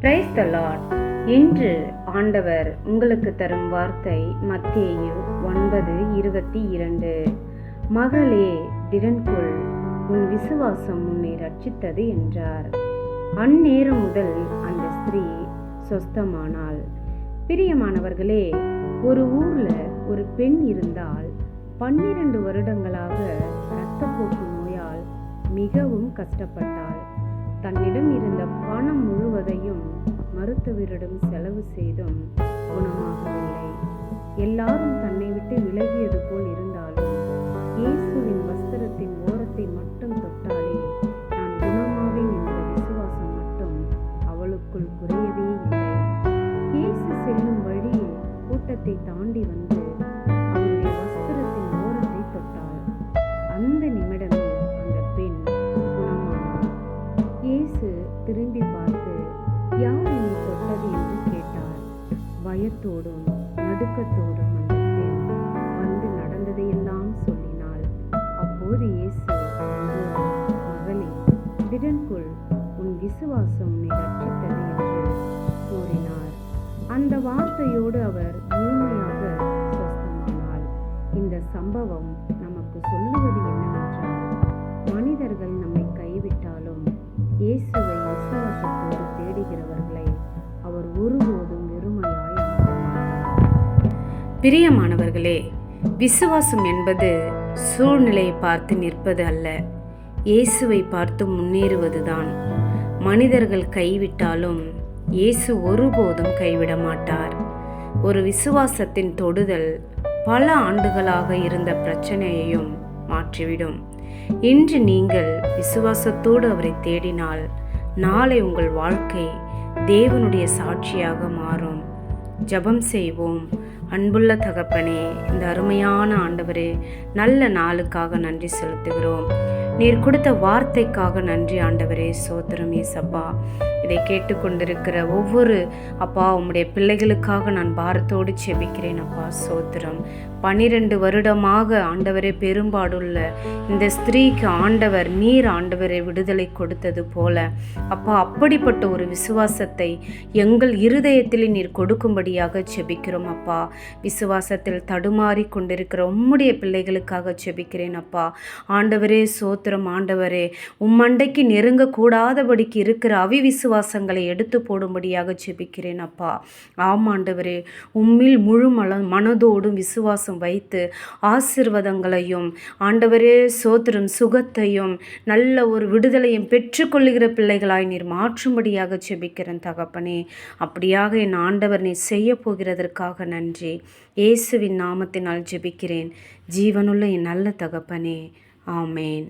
Praise the Lord. இன்று ஆண்டவர் உங்களுக்கு தரும் வார்த்தை மத்தேயு 9:22. மகளே, திடன்கொள், உன் விசுவாசம் உன்னை ரட்சித்தது என்றார். அந்நேரம் முதல் அந்த ஸ்திரீ சொஸ்தமானாள். பிரியமானவர்களே, ஒரு ஊர்ல ஒரு பெண் இருந்தால் 12 வருடங்களாக இரத்தப்போக்கு நோயால் மிகவும் கஷ்டப்பட்டாள். தன்னிடம் இருந்த பணம் முழுவதையும் மருத்துவரிடம் செலவு செய்தும் குணமாகவில்லை. எல்லாரும் தன்னை விட்டு விலகியது போல் இருந்தாலும் இயேசுவின் வஸ்திரத்தின் ஓரத்தை மட்டும் தொட்டாலே நான் குணமாவேன் என்ற விசுவாசம் மட்டும் அவளுக்குள் குறையவே இல்லை. இயேசு செல்லும் வழியில் கூட்டத்தை தாண்டி வந்து அவருடைய வஸ்திரத்தின் ஓரத்தை தொட்டாள். அந்த நிமிடமே அந்த பெண் குணமானாள். இயேசு திரும்பி பார்த்து, யார் என்னை தொட்டது என்று கேட்டார். பயத்தோடும் நடுக்கத்தோடும் அந்த பெண் வந்து நடந்ததையெல்லாம் சொல்லினாள். அப்போது இயேசு, மகளே, திடன்கொள், உன் விசுவாசம் உன்னை ரட்சித்தது என்று கூறினார். அந்த வார்த்தையோடு அவர் முழுமையாக சொஸ்தமானாள். இந்த சம்பவம் நமக்கு சொல்லுவது என்னவென்றால், மனிதர்கள் நம்மை கைவிட்டாலும் இயேசுவை விசுவாசத்தோடு தேடுகிறவர்களை அவர் ஒருபோதும் வெறுமையாய் அனுப்பமாட்டார். பிரியமானவர்களே, விசுவாசம் என்பது சூழ்நிலையை பார்த்து நிற்பது அல்ல, இயேசுவை பார்த்து முன்னேறுவதுதான். மனிதர்கள் கைவிட்டாலும் இயேசு ஒருபோதும் கைவிட மாட்டார். ஒரு விசுவாசத்தின் தொடுதல் பல ஆண்டுகளாக இருந்த பிரச்சனையையும் மாற்றிவிடும். இன்று நீங்கள் விசுவாசத்தோடு அவரை தேடினால் நாளை உங்கள் வாழ்க்கை தேவனுடைய சாட்சியாக மாறும். ஜெபம் செய்வோம். அன்புள்ள தகப்பனே, இந்த அருமையான ஆண்டவரே, நல்ல நாளுக்காக நன்றி செலுத்துகிறோம். நீர் கொடுத்த வார்த்தைக்காக நன்றி ஆண்டவரே. சோத்திரம் ஏசப்பா. இதை கேட்டுக்கொண்டிருக்கிற ஒவ்வொரு அப்பா உம்முடைய பிள்ளைகளுக்காக நான் பாரத்தோடு செபிக்கிறேன் அப்பா. சோத்திரம். 12 வருடமாக ஆண்டவரே பெரும்பாடுள்ள இந்த ஸ்திரீக்கு ஆண்டவர் நீர் ஆண்டவரை விடுதலை கொடுத்தது போல அப்பா, அப்படிப்பட்ட ஒரு விசுவாசத்தை எங்கள் இருதயத்தில் நீர் கொடுக்கும்படியாக செபிக்கிறோம் அப்பா. விசுவாசத்தில் தடுமாறி கொண்டிருக்கிற உம்முடைய பிள்ளைகளுக்காக செபிக்கிறேன் அப்பா. ஆண்டவரே சோத்திரம். ஆண்டவரே, உம்மண்டைக்கு நெருங்கக்கூடாதபடிக்கு இருக்கிற அவிவிசுவாசங்களை எடுத்து போடும்படியாக செபிக்கிறேன் அப்பா. ஆமாண்டவரே, உம்மில் முழு மனதோடும் விசுவாசம் வைத்து ஆசீர்வாதங்களையும் ஆண்டவரே சோத்திரம் சுகத்தையும் நல்ல ஒரு விடுதலையும் பெற்றுக்கொள்ளுகிற பிள்ளைகளாய் நீர் மாற்றும்படியாக செபிக்கிறேன் தகப்பனே. அப்படியாக என் ஆண்டவர் நீர் செய்ய போகிறதற்காக நன்றி. இயேசுவின் நாமத்தினால் ஜெபிக்கிறேன் ஜீவனுள்ள என் நல்ல தகப்பனே. ஆமேன்.